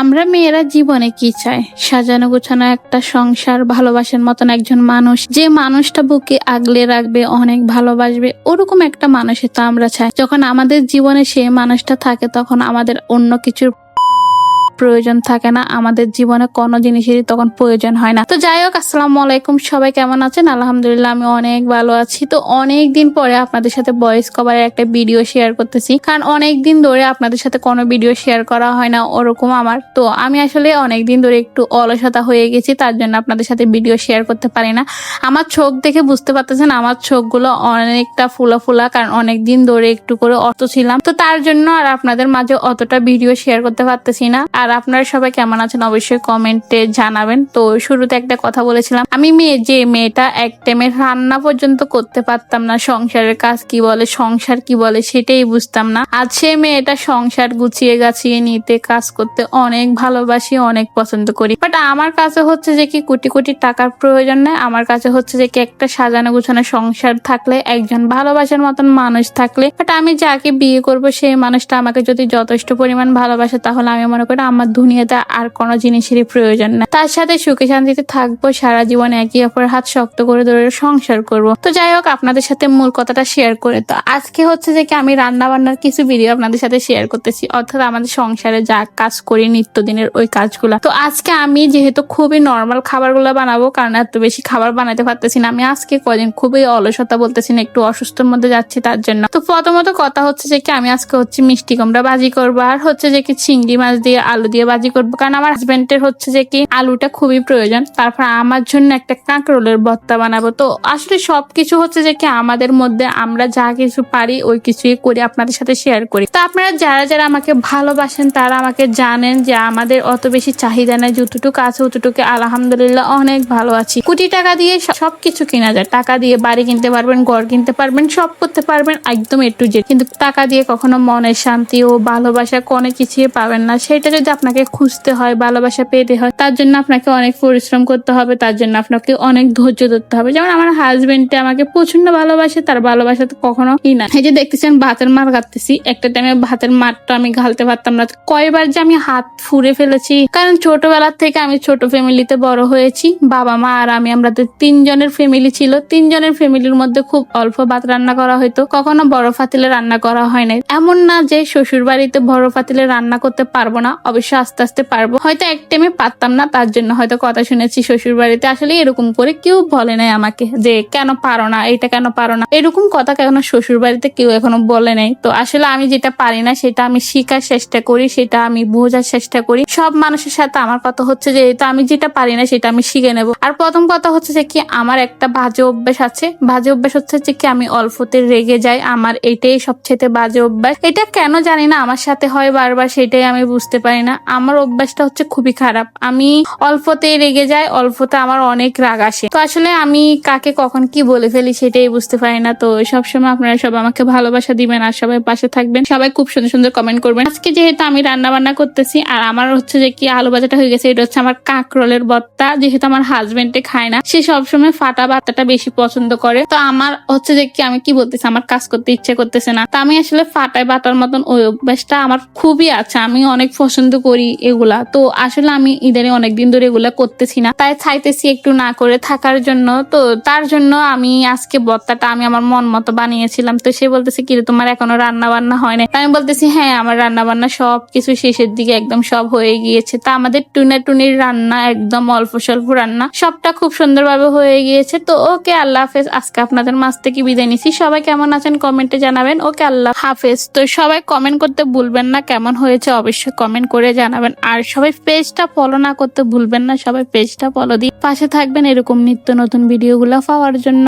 আমরা মেয়েরা জীবনে কি চাই? সাজানো গোছানো একটা সংসার, ভালোবাসার মতন একজন মানুষ, যে মানুষটা বুকে আগলে রাখবে, অনেক ভালোবাসবে, ওরকম একটা মানুষই তো আমরা চাই। যখন আমাদের জীবনে সেই মানুষটা থাকে তখন আমাদের অন্য কিছুর প্রয়োজন থাকে না, আমাদের জীবনে কোনো জিনিসেরই তখন প্রয়োজন হয় না। তো যাই হোক, আসসালামু আলাইকুম, সবাই কেমন আছেন? আলহামদুলিল্লাহ আমি অনেক ভালো আছি। তো অনেক দিন পরে আপনাদের সাথে ভয়েস কভারের একটা ভিডিও শেয়ার করতেছি, কারণ অনেক দিন ধরে আপনাদের সাথে কোনো ভিডিও শেয়ার করা হয় না ওরকম আমার। তো আমি আসলে অনেক দিন ধরে একটু অলসতা হয়ে গেছি, তার জন্য আপনাদের সাথে ভিডিও শেয়ার করতে পারি না। আমার চোখ দেখে বুঝতে পারতেছেন আমার চোখগুলো অনেকটা ফুলা ফুলা, কারণ অনেক দিন ধরে একটু করে অসুস্থ ছিলাম। তো তার জন্য আর আপনাদের মাঝে অতটা ভিডিও শেয়ার করতে পারতেছি না। আর আপনারা সবাই কেমন আছেন অবশ্যই কমেন্টে জানাবেন। তো শুরুতে একটা কথা বলেছিলাম, আমি যে মেয়েটা এক টাইমে রান্না পর্যন্ত করতে পারতাম না, সংসারের কাজ কি বলে, সংসার কি বলে সেটাই বুঝতাম না। আজ সে মেয়েটা সংসার গুছিয়ে গাছিয়ে নিতে, কাজ করতে অনেক ভালোবাসি, অনেক পছন্দ করি। বাট আমার কাছে হচ্ছে যে কি কোটি কোটি টাকার প্রয়োজন নেই। আমার কাছে হচ্ছে যে কি একটা সাজানো গোছানো সংসার থাকলে, একজন ভালোবাসার মতন মানুষ থাকলে, বাট আমি যাকে বিয়ে করব সেই মানুষটা আমাকে যদি যথেষ্ট পরিমাণ ভালোবাসে, তাহলে আমি মনে করি আমার দুনিয়াতে আর কোনো জিনিসেরই প্রয়োজন নেই। তার সাথে সুখে শান্তিতে থাকবো সারা জীবন, একে অপরের হাত শক্ত করে ধরে সংসার করব। তো যাই হোক, আপনাদের সাথে মূল কথাটা শেয়ার করে, তো আজকে হচ্ছে যে কি আমি রান্না বান্নার কিছু ভিডিও আপনাদের সাথে শেয়ার করতেছি, অর্থাৎ আমাদের সংসারে যা কাজ করি নিত্যদিনের ওই কাজগুলা। তো আজকে আমি যেহেতু খুবই নর্মাল খাবারগুলো বানাবো, কারণ এত বেশি খাবার বানাতে পারতেছি না। আমি আজকে কদিন খুবই অলসতা বলতেছি না, একটু অসুস্থর মধ্যে যাচ্ছি তার জন্য। তো প্রথমত কথা হচ্ছে যে কি আমি আজকে হচ্ছে মিষ্টি কুমড়া ভাজি করবো, আর হচ্ছে যে কি চিংড়ি মাছ দিয়ে আলু দিয়ে ভাজি করবো, কারণ আমার হাজবেন্ডের হচ্ছে যে কি আলুটা খুবই প্রয়োজন। তারপর আমার জন্য একটা কাঁকরোলের ভর্তা বানাবো। তো আসলে সবকিছু হচ্ছে যে কি আমাদের মধ্যে আমরা যা কিছু পারি ওই কিছুই করি, আপনাদের সাথে শেয়ার করি। তো আপনারা যারা যারা আমাকে ভালোবাসেন তারা আমাকে জানেন যে আমাদের অত বেশি চাহিদা নেই, যতটুকু আছে অতটুকু আলহামদুলিল্লাহ অনেক ভালো আছি। কোটি টাকা দিয়ে সবকিছু কেনা যায়, টাকা দিয়ে বাড়ি কিনতে পারবেন, ঘর কিনতে পারবেন, সব করতে পারবেন একদম A to Z, কিন্তু টাকা দিয়ে কখনো মনের শান্তি ও ভালোবাসা কোনো কিছুই পাবেন না। সেটা যদি আপনাকে খুঁজতে হয়, ভালোবাসা পেতে হয়, তার জন্য আপনাকে অনেক পরিশ্রম করতে হবে, তার জন্য আপনাকে অনেক ধৈর্য ধরতে হবে। যেমন আমার হাজবেন্ডে আমাকে প্রচন্ড ভালোবাসে, তার ভালোবাসা তো কখনো কি না। এই যে দেখতেছেন ভাতের মার কাটতেছি, একটা টাইমে ভাতের মারটা আমি ঘালতে পারতাম না, কয়বার যে আমি হাত ফুঁড়ে ফেলেছি। কারণ ছোটবেলা থেকে আমি ছোট ফ্যামিলিতে বড় হয়েছি, বাবা মা আর আমি, আমাদের 3 জনের ফ্যামিলি ছিল। 3 জনের ফ্যামিলির মধ্যে খুব অল্প ভাত রান্না করা হতো, কখনো বড় পাতিলে রান্না করা হয় নাই। এমন না যে শ্বশুর বাড়িতে বড় পাতিলে রান্না করতে পারবো না, অবশ্য আস্তে আস্তে পারবো। হয়তো এক টাইমে পারতাম না, তার জন্য হয়তো কথা শুনেছি শ্বশুর বাড়িতে। আসলে এরকম করে কেউ বলে নাই আমাকে যে কেন পারো না, এটা কেন পারো না, এরকম কথা কেন শ্বশুর বাড়িতে কেউ এখনো বলে নাই। তো আসলে আমি যেটা পারি না সেটা আমি শিখার চেষ্টা করি, সেটা আমি বোঝার চেষ্টা করি। সব মানুষের সাথে আমার কথা হচ্ছে যে আমি যেটা পারি না সেটা আমি শিখে নেব। আর প্রথম কথা হচ্ছে যে কি আমার একটা বাজে অভ্যাস আছে। বাজে অভ্যাস হচ্ছে যে কি আমি অল্পতে রেগে যাই, আমার এটাই সবচেয়ে বাজে অভ্যাস। এটা কেন জানি না আমার সাথে হয় বারবার, সেটাই আমি বুঝতে পারি না। আমার অভ্যাসটা হচ্ছে খুবই খারাপ, আমি অল্পতে রেগে যাই, অল্পতে আমার অনেক রাগ আসে। তো আসলে আমি কাকে কখন কি বলে ফেলি সেটাই বুঝতে পারি না। তো সবসময় আপনারা সব আমাকে ভালোবাসা দিবেন আর সবাই পাশে থাকবেন, সবাই খুব সুন্দর সুন্দর কমেন্ট করবেন। আজকে যেহেতু আমি রান্না বান্না করতেছি আর আমার হচ্ছে যে কি আলু ভাজাটা হয়ে গেছে, এটা হচ্ছে আমার কাঁকরোলের ভর্তা। যেহেতু আমার হাজবেন্ডে খায় না, সে সবসময় ফাটা ভাতটা বেশি পছন্দ করে। তো আমার হচ্ছে যে কি আমি কি বলতেছি, আমার কাজ করতে ইচ্ছে করতেছে না, তো আমি আসলে ফাটায় বাটার মতন ওই অভ্যাসটা আমার খুবই আছে, আমি অনেক পছন্দ করি এগুলা। তো আসলে আমি ইদানিং অনেকদিন ধরে এগুলা করতেছি না, তাই চাইতেছি একটু না করে থাকার জন্য। তো তার জন্য আমি আজকে ভর্তাটা আমি আমার মন মতো বানিয়েছিলাম। তো সে বলতেছে কি তোমার এখনো রান্না বান্না হয় না? আমি বলতেছি হ্যাঁ, আমার রান্না বান্না সবকিছু শেষের দিকে একদম সব হয়ে গিয়েছে। তা আমাদের টুনির রান্না একদম অল্প স্বল্প রান্না, সবটা খুব সুন্দরভাবে হয়ে গিয়েছে। তো ওকে, আল্লাহ হাফেজ। আজকে আপনাদের মাঝ থেকে বিদায় নিছি, সবাই কেমন আছেন কমেন্টে জানাবেন। ওকে, আল্লাহ হাফেজ। তো সবাই কমেন্ট করতে ভুলবেন না, কেমন হয়েছে অবশ্যই কমেন্ট করে জানাবেন। আর সবাই পেজটা ফলো না করতে ভুলবেন না, সবাই পেজটা ফলো দিয়ে পাশে থাকবেন এরকম নিত্য নতুন ভিডিওগুলো পাওয়ার জন্য।